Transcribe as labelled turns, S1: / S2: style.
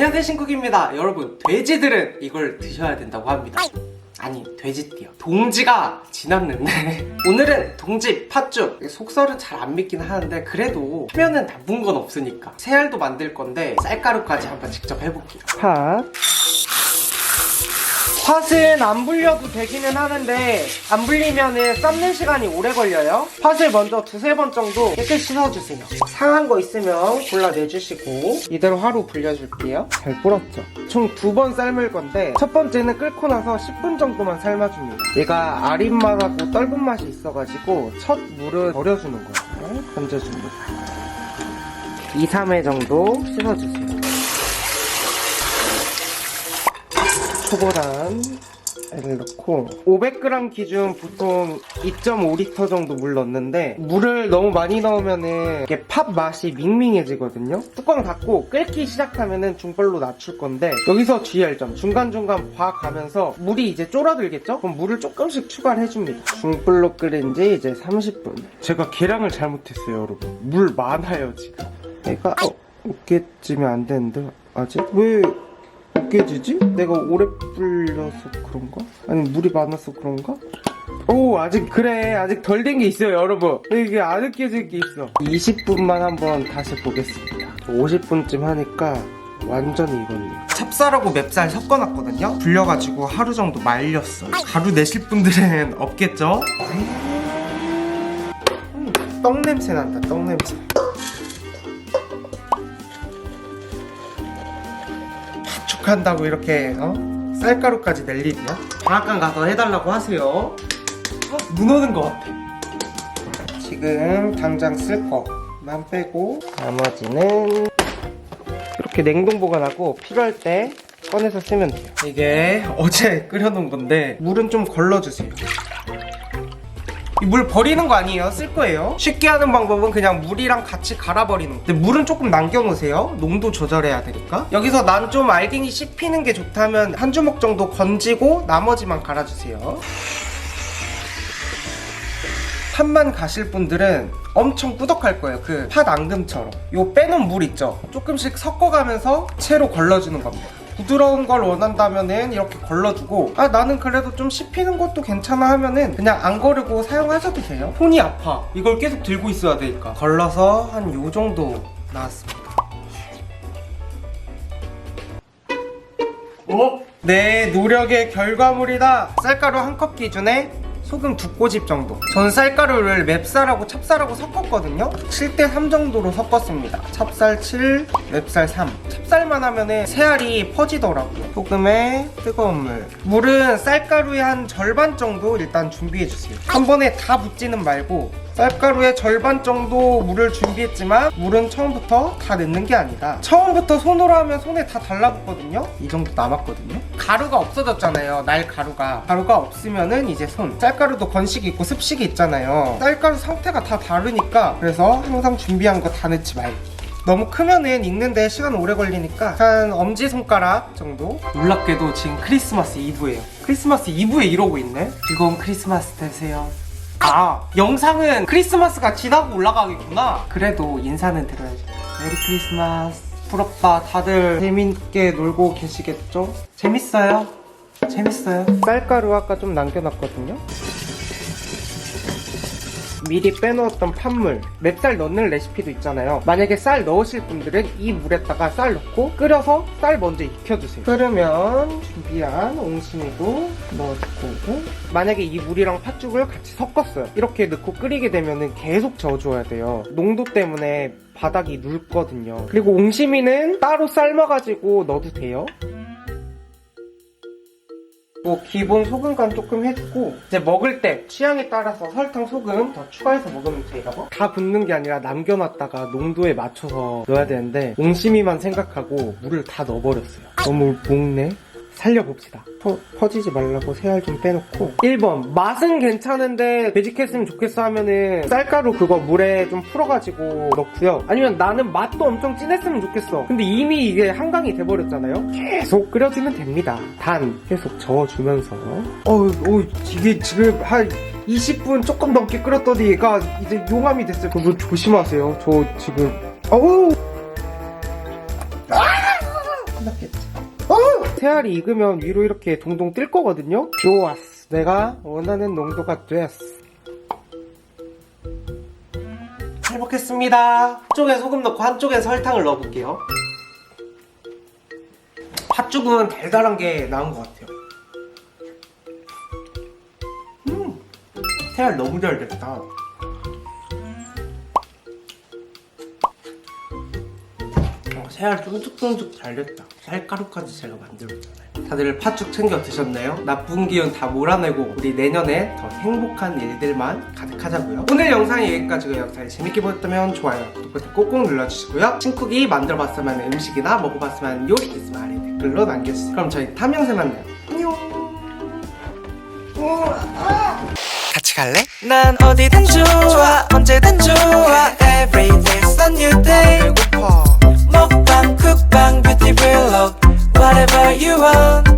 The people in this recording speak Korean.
S1: 안녕하세요, 신쿡입니다. 여러분, 돼지들은 이걸 드셔야 된다고 합니다. 아니, 돼지띠요. 동지가 지났는데 오늘은 동지 팥죽. 속설은 잘 안 믿긴 하는데 그래도 하면은 나쁜 건 없으니까 새알도 만들 건데 쌀가루까지 한번 직접 해볼게요. 팥은 안 불려도 되기는 하는데 안 불리면은 삶는 시간이 오래 걸려요. 팥을 먼저 두세 번 정도 깨끗이 씻어주세요. 상한 거 있으면 골라내주시고 이대로 하루 불려줄게요. 잘 불었죠? 총 2번 삶을 건데 첫 번째는 끓고 나서 10분 정도만 삶아줍니다. 얘가 아린맛하고 떫은 맛이 있어가지고 첫 물은 버려주는 거예요. 건져줍니다. 2, 3회 정도 씻어주세요. 초고란을 넣고 500g 기준 보통 2.5L 정도 물 넣는데 물을 너무 많이 넣으면은 이게 팥 맛이 밍밍해지거든요. 뚜껑 닫고 끓기 시작하면은 중불로 낮출 건데 여기서 주의할 점, 중간중간 봐가면서 물이 이제 쫄아들겠죠? 그럼 물을 조금씩 추가를 해줍니다. 중불로 끓인 지 이제 30분. 제가 계량을 잘못했어요, 여러분. 물 많아요, 지금. 얘가 으깨지면 안 되는데 아직? 왜 으깨지지? 내가 오래 불려서 그런가? 아니 물이 많아서 그런가? 오, 아직 그래, 아직 덜 된 게 있어요, 여러분. 이게 안 으깨질 게 있어. 20분만 한번 다시 보겠습니다. 50분쯤 하니까 완전히 익었네요. 찹쌀하고 맵쌀 섞어놨거든요. 불려가지고 하루 정도 말렸어요. 가루 내실 분들은 없겠죠? 떡 냄새 난다, 떡 냄새. 한다고 이렇게 쌀가루까지 낼 일이야? 방앗간 가서 해달라고 하세요. 눈 오는 것 같아. 지금 당장 쓸 거만 빼고 나머지는 이렇게 냉동 보관하고 필요할 때 꺼내서 쓰면 돼요. 이게 어제 끓여놓은 건데 물은 좀 걸러주세요. 이 물 버리는 거 아니에요. 쓸 거예요. 쉽게 하는 방법은 그냥 물이랑 같이 갈아버리는 거. 근데 물은 조금 남겨놓으세요. 농도 조절해야 되니까. 여기서 난 좀 알갱이 씹히는 게 좋다면 한 주먹 정도 건지고 나머지만 갈아주세요. 팥만 가실 분들은 엄청 꾸덕할 거예요. 그 팥 앙금처럼. 요 빼놓은 물 있죠? 조금씩 섞어가면서 채로 걸러주는 겁니다. 부드러운 걸 원한다면은 이렇게 걸러주고, 나는 그래도 좀 씹히는 것도 괜찮아 하면은 그냥 안 거르고 사용하셔도 돼요. 손이 아파. 이걸 계속 들고 있어야 되니까. 걸러서 한 요 정도 나왔습니다. 내 노력의 결과물이다. 쌀가루 1컵 기준에 소금 2꼬집 정도. 전 쌀가루를 맵쌀하고 찹쌀하고 섞었거든요. 7:3 정도로 섞었습니다. 찹쌀 7, 맵쌀 3. 찹쌀만 하면은 새알이 퍼지더라고요. 소금에 뜨거운 물. 물은 쌀가루의 한 절반 정도 일단 준비해주세요. 한 번에 다 붓지는 말고 쌀가루의 절반 정도 물을 준비했지만 물은 처음부터 다 넣는 게 아니다. 처음부터 손으로 하면 손에 다 달라붙거든요. 이 정도 남았거든요. 가루가 없어졌잖아요. 날 가루가 없으면은 이제 손. 쌀가루도 건식이 있고 습식이 있잖아요. 쌀가루 상태가 다 다르니까 그래서 항상 준비한 거 다 넣지 말기. 너무 크면은 익는데 시간 오래 걸리니까 한 엄지손가락 정도. 놀랍게도 지금 크리스마스 이브예요. 크리스마스 이브에 이러고 있네. 즐거운 크리스마스 되세요. 영상은 크리스마스가 지나고 올라가겠구나. 그래도 인사는 드려야지. 메리 크리스마스. 부럽다. 다들 재밌게 놀고 계시겠죠? 재밌어요. 쌀가루 아까 좀 남겨놨거든요. 미리 빼놓았던 팥물, 맵쌀 넣는 레시피도 있잖아요. 만약에 쌀 넣으실 분들은 이 물에다가 쌀 넣고 끓여서 쌀 먼저 익혀주세요. 끓으면 준비한 옹심이도 넣어주고, 만약에 이 물이랑 팥죽을 같이 섞었어요. 이렇게 넣고 끓이게 되면 계속 저어줘야 돼요. 농도 때문에 바닥이 묽거든요. 그리고 옹심이는 따로 삶아가지고 넣어도 돼요. 기본 소금 간 조금 해주고, 이제 먹을 때 취향에 따라서 설탕, 소금 더 추가해서 먹으면 돼요. 다 붓는 게 아니라 남겨놨다가 농도에 맞춰서 넣어야 되는데 옹심이만 생각하고 물을 다 넣어버렸어요. 너무 묵네. 살려봅시다. 퍼지지 말라고 새알 좀 빼놓고. 1번 맛은 괜찮은데 되직했으면 좋겠어 하면은 쌀가루 그거 물에 좀 풀어가지고 넣고요. 아니면 나는 맛도 엄청 진했으면 좋겠어. 근데 이미 이게 한강이 돼버렸잖아요. 계속 끓여주면 됩니다. 단 계속 저어주면서. 이게 지금 한 20분 조금 넘게 끓였더니 얘가 이제 용암이 됐어요. 그거 조심하세요. 저 지금 끝났겠지. 새알이 익으면 위로 이렇게 동동 뜰 거거든요. 좋았어. 내가 원하는 농도가 됐어. 잘 먹겠습니다. 한쪽에 소금 넣고 한쪽에 설탕을 넣어볼게요. 팥죽은 달달한 게 나은 것 같아요. 새알 너무 잘 됐다. 새알 쫀득쫀득 잘 됐다. 쌀가루까지 제가 만들었잖아요. 다들 팥죽 챙겨 드셨나요? 나쁜 기운 다 몰아내고 우리 내년에 더 행복한 일들만 가득하자고요. 오늘 영상이 여기까지고요. 영상이 재밌게 보셨다면 좋아요, 구독 버튼 꼭꼭 눌러주시고요. 친쿡이 만들어봤으면 하는 음식이나 먹어봤으면 하는 요리 있으면 아래 댓글로 남겨주세요. 그럼 저희 다음 영상에 만나요. 안녕.
S2: 같이 갈래? 난 어디든 좋아 언제든 좋아 Every day's a new day
S1: 배고파.
S2: 먹방, 쿡방, 뷰티 블로그 Whatever you want